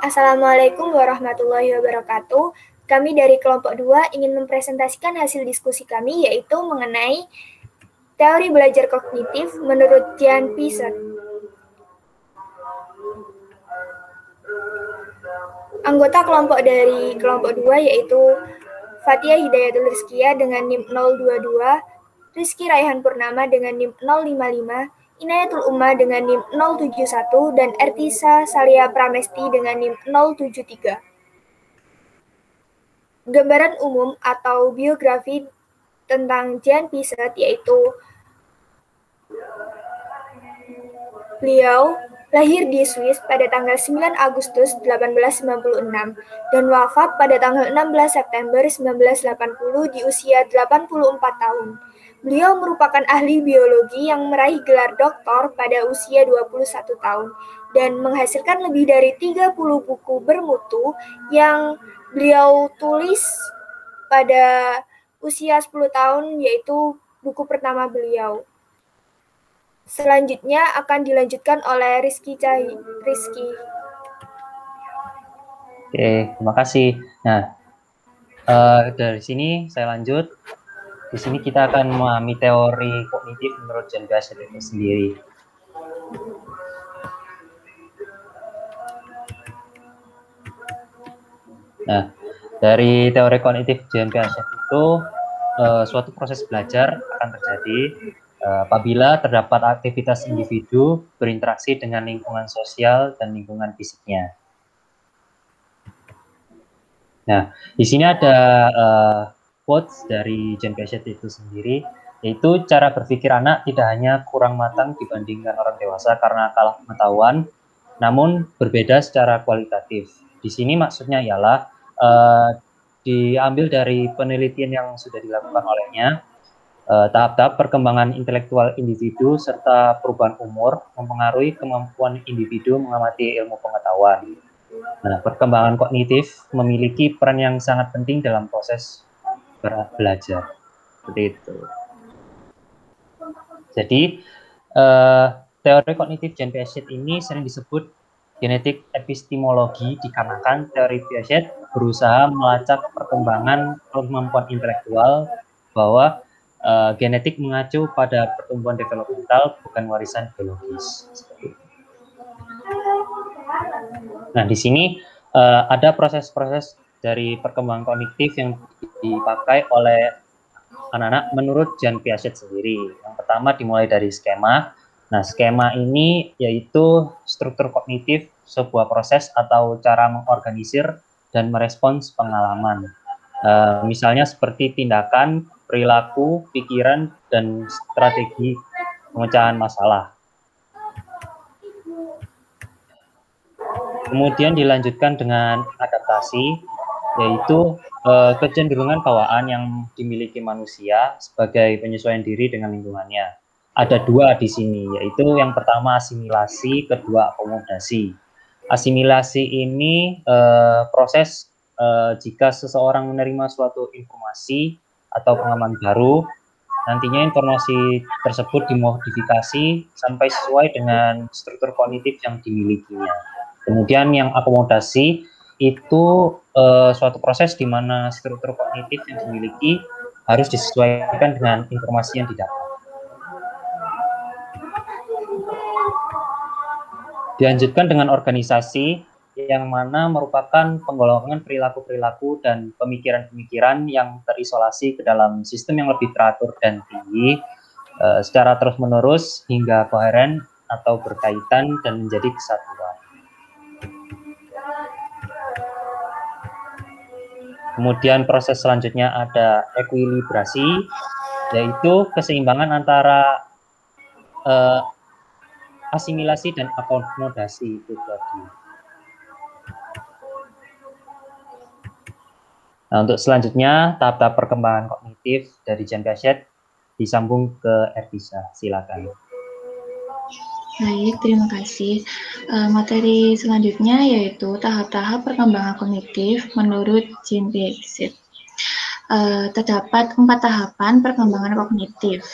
Assalamualaikum warahmatullahi wabarakatuh. Kami dari kelompok 2 ingin mempresentasikan hasil diskusi kami, yaitu mengenai teori belajar kognitif menurut Jean Piaget. Anggota kelompok dari kelompok 2 yaitu Fathia Hidayatul Rizkia dengan NIM 022, Rizky Raihan Purnama dengan NIM 055, Inayatul Umma dengan NIM 071, dan Ertisa Salia Pramesti dengan NIM 073. Gambaran umum atau biografi tentang Jean Piaget yaitu beliau lahir di Swiss pada tanggal 9 Agustus 1896 dan wafat pada tanggal 16 September 1980 di usia 84 tahun. Beliau merupakan ahli biologi yang meraih gelar doktor pada usia 21 tahun dan menghasilkan lebih dari 30 buku bermutu yang beliau tulis pada usia 10 tahun, yaitu buku pertama beliau. Selanjutnya akan dilanjutkan oleh Rizky. Oke, terima kasih. Nah, dari sini saya lanjut. Di sini kita akan memahami teori kognitif menurut Jean Piaget itu sendiri. Nah, dari teori kognitif Jean Piaget itu suatu proses belajar akan terjadi apabila terdapat aktivitas individu berinteraksi dengan lingkungan sosial dan lingkungan fisiknya. Nah, di sini ada quotes dari Jean Piaget itu sendiri, yaitu cara berpikir anak tidak hanya kurang matang dibandingkan orang dewasa karena kalah pengetahuan, namun berbeda secara kualitatif. Di sini maksudnya ialah diambil dari penelitian yang sudah dilakukan olehnya, tahap-tahap perkembangan intelektual individu serta perubahan umur mempengaruhi kemampuan individu mengamati ilmu pengetahuan. Nah, perkembangan kognitif memiliki peran yang sangat penting dalam proses belajar. Seperti itu. Jadi, teori kognitif Jean Piaget ini sering disebut genetik epistemologi dikarenakan teori Piaget berusaha melacak perkembangan kemampuan intelektual bahwa genetik mengacu pada pertumbuhan developmental, bukan warisan biologis. Seperti itu. Nah, di sini ada proses-proses dari perkembangan kognitif yang dipakai oleh anak-anak menurut Jean Piaget sendiri. Yang pertama dimulai dari skema. Nah, skema ini yaitu struktur kognitif sebuah proses atau cara mengorganisir dan merespons pengalaman. Misalnya seperti tindakan, perilaku, pikiran, dan strategi pemecahan masalah. Kemudian dilanjutkan dengan adaptasi, yaitu kecenderungan bawaan yang dimiliki manusia sebagai penyesuaian diri dengan lingkungannya. Ada dua di sini, yaitu yang pertama asimilasi, kedua akomodasi. Asimilasi ini proses jika seseorang menerima suatu informasi atau pengalaman baru, nantinya informasi tersebut dimodifikasi sampai sesuai dengan struktur kognitif yang dimilikinya. Kemudian yang akomodasi itu suatu proses di mana struktur kognitif yang dimiliki harus disesuaikan dengan informasi yang didapat. Dilanjutkan dengan organisasi yang mana merupakan penggolongan perilaku-perilaku dan pemikiran-pemikiran yang terisolasi ke dalam sistem yang lebih teratur dan tinggi secara terus-menerus hingga koheren atau berkaitan dan menjadi kesatuan. Kemudian proses selanjutnya ada ekuilibrasi, yaitu keseimbangan antara asimilasi dan akomodasi itu tadi. Nah, untuk selanjutnya tahap-tahap perkembangan kognitif dari Jean Piaget disambung ke Ertisa. Silakan. Baik, terima kasih. Materi selanjutnya yaitu tahap-tahap perkembangan kognitif menurut Jean Piaget. Terdapat 4 tahapan perkembangan kognitif.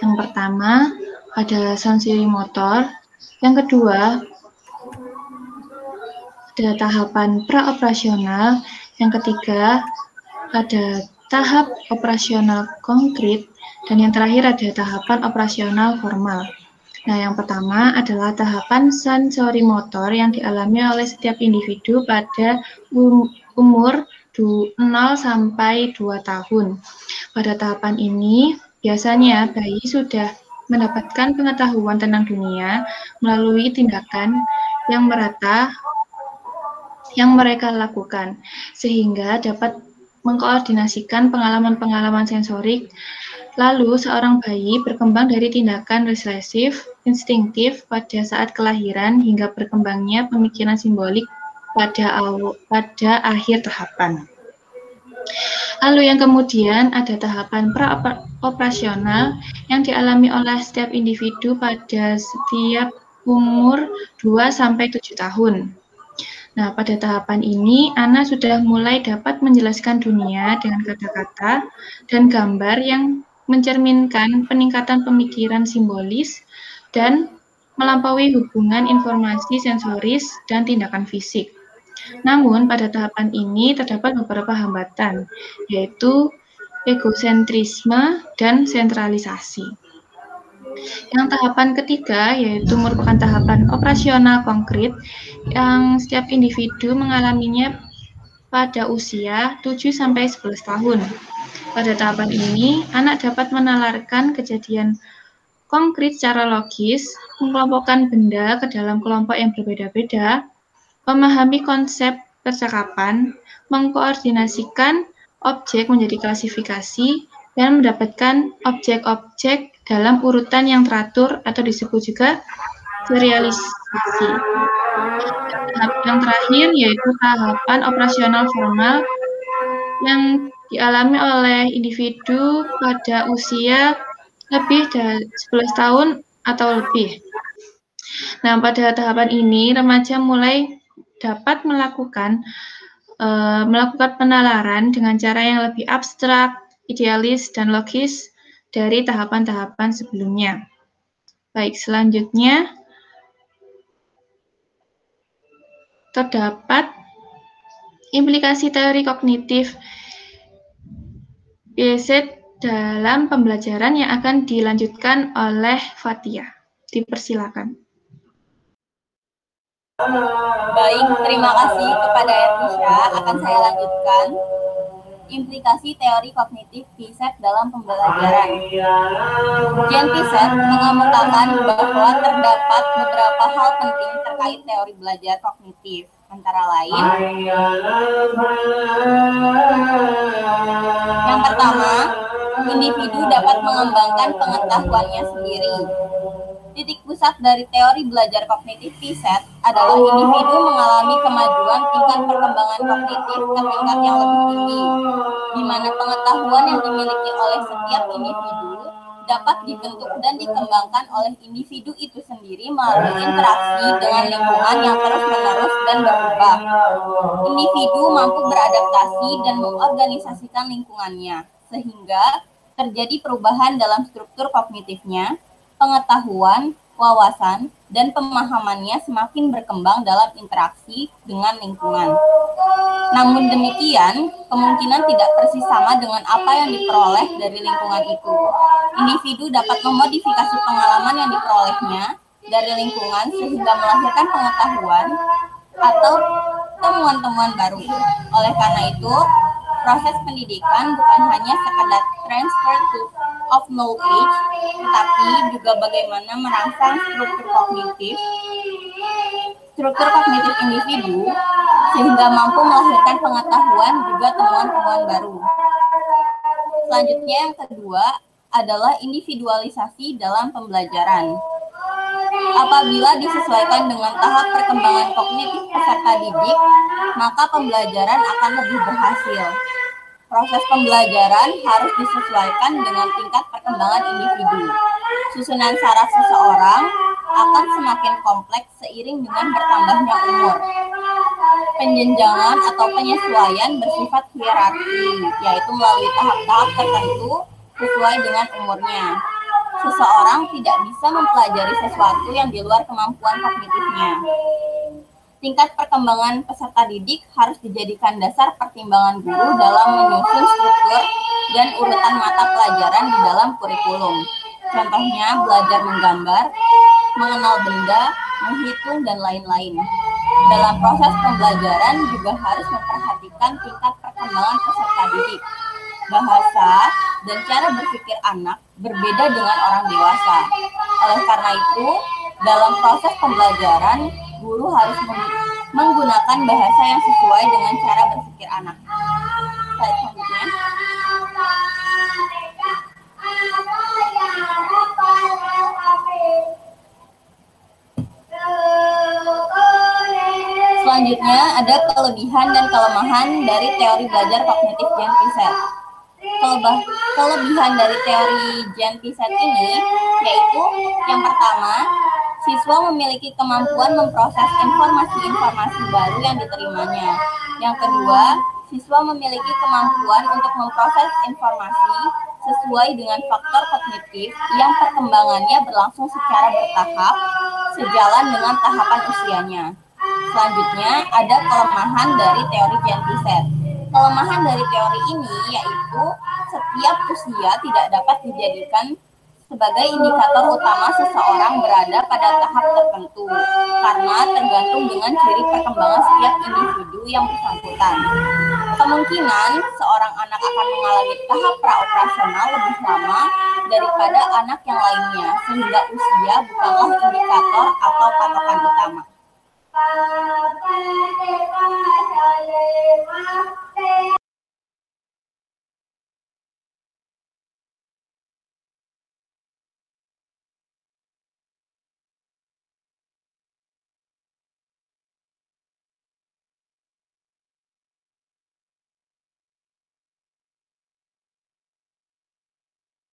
Yang pertama ada sensori motor, Yang kedua, ada tahapan praoperasional. Yang ketiga, ada tahap operasional konkret. Dan yang terakhir ada tahapan operasional formal. Nah, yang pertama adalah tahapan sensori motor yang dialami oleh setiap individu pada umur 0 sampai 2 tahun. Pada tahapan ini, biasanya bayi sudah mendapatkan pengetahuan tentang dunia melalui tindakan yang merata yang mereka lakukan, sehingga dapat mengkoordinasikan pengalaman-pengalaman sensorik. Lalu, seorang bayi berkembang dari tindakan refleksif, instinktif pada saat kelahiran hingga berkembangnya pemikiran simbolik pada akhir tahapan. Lalu yang kemudian ada tahapan praoperasional yang dialami oleh setiap individu pada setiap umur 2-7 tahun. Nah, pada tahapan ini, anak sudah mulai dapat menjelaskan dunia dengan kata-kata dan gambar yang mencerminkan peningkatan pemikiran simbolis dan melampaui hubungan informasi sensoris dan tindakan fisik. Namun, pada tahapan ini terdapat beberapa hambatan, yaitu egosentrisme dan sentralisasi. Yang tahapan ketiga yaitu merupakan tahapan operasional konkret yang setiap individu mengalaminya pada usia 7-11 tahun. Pada tahapan ini, anak dapat menalarkan kejadian konkret secara logis, mengelompokkan benda ke dalam kelompok yang berbeda-beda, memahami konsep percakapan, mengkoordinasikan objek menjadi klasifikasi, dan mendapatkan objek-objek dalam urutan yang teratur atau disebut juga serialisasi. Tahap yang terakhir yaitu tahapan operasional formal yang dialami oleh individu pada usia lebih dari 11 tahun atau lebih. Nah, pada tahapan ini remaja mulai dapat melakukan penalaran dengan cara yang lebih abstrak, idealis, dan logis dari tahapan-tahapan sebelumnya. Baik, selanjutnya terdapat implikasi teori kognitif BZ dalam pembelajaran yang akan dilanjutkan oleh Fatia. Dipersilakan. Baik, terima kasih kepada Ernisha. Akan saya lanjutkan implikasi teori kognitif PISET dalam pembelajaran. Ujian PISET mengemukakan bahwa terdapat beberapa hal penting terkait teori belajar kognitif, antara lain yang pertama, individu dapat mengembangkan pengetahuannya sendiri. Titik pusat dari teori belajar kognitif PISET adalah individu mengalami kemajuan tingkat perkembangan kognitif ke tingkat yang lebih tinggi, di mana pengetahuan yang dimiliki oleh setiap individu dapat dibentuk dan dikembangkan oleh individu itu sendiri melalui interaksi dengan lingkungan yang terus-menerus dan berubah. Individu mampu beradaptasi dan mengorganisasikan lingkungannya, sehingga terjadi perubahan dalam struktur kognitifnya, pengetahuan, wawasan, dan pemahamannya semakin berkembang dalam interaksi dengan lingkungan. Namun demikian, kemungkinan tidak persis sama dengan apa yang diperoleh dari lingkungan itu. Individu dapat memodifikasi pengalaman yang diperolehnya dari lingkungan sehingga melahirkan pengetahuan atau temuan-temuan baru. Oleh karena itu, proses pendidikan bukan hanya sekadar transfer of knowledge, tetapi juga bagaimana merangsang struktur kognitif individu sehingga mampu melahirkan pengetahuan juga temuan-temuan baru. Selanjutnya yang kedua adalah individualisasi dalam pembelajaran. Apabila disesuaikan dengan tahap perkembangan kognitif peserta didik, maka pembelajaran akan lebih berhasil. Proses pembelajaran harus disesuaikan dengan tingkat perkembangan individu. Susunan saraf seseorang akan semakin kompleks seiring dengan bertambahnya umur. Penjenjangan atau penyesuaian bersifat hierarki, yaitu melalui tahap-tahap tertentu sesuai dengan umurnya. seseorang tidak bisa mempelajari sesuatu yang di luar kemampuan kognitifnya. Tingkat perkembangan peserta didik harus dijadikan dasar pertimbangan guru dalam menyusun struktur dan urutan mata pelajaran di dalam kurikulum. Contohnya belajar menggambar, mengenal benda, menghitung, dan lain-lain. Dalam proses pembelajaran juga harus memperhatikan tingkat perkembangan peserta didik. Bahasa dan cara berpikir anak berbeda dengan orang dewasa. Oleh karena itu, dalam proses pembelajaran, guru harus menggunakan bahasa yang sesuai dengan cara berpikir anak. Slide selanjutnya. Selanjutnya ada kelebihan dan kelemahan dari teori belajar kognitif Jean Piaget. Kelebihan dari teori Jean Piaget ini yaitu yang pertama, siswa memiliki kemampuan memproses informasi-informasi baru yang diterimanya. Yang kedua, siswa memiliki kemampuan untuk memproses informasi sesuai dengan faktor kognitif yang perkembangannya berlangsung secara bertahap sejalan dengan tahapan usianya. Selanjutnya, ada kelemahan dari teori Jean Piaget. Kelemahan dari teori ini yaitu setiap usia tidak dapat dijadikan sebagai indikator utama seseorang berada pada tahap tertentu karena tergantung dengan ciri perkembangan setiap individu yang bersangkutan. Kemungkinan seorang anak akan mengalami tahap praoperasional lebih lama daripada anak yang lainnya, sehingga usia bukanlah indikator atau patokan utama.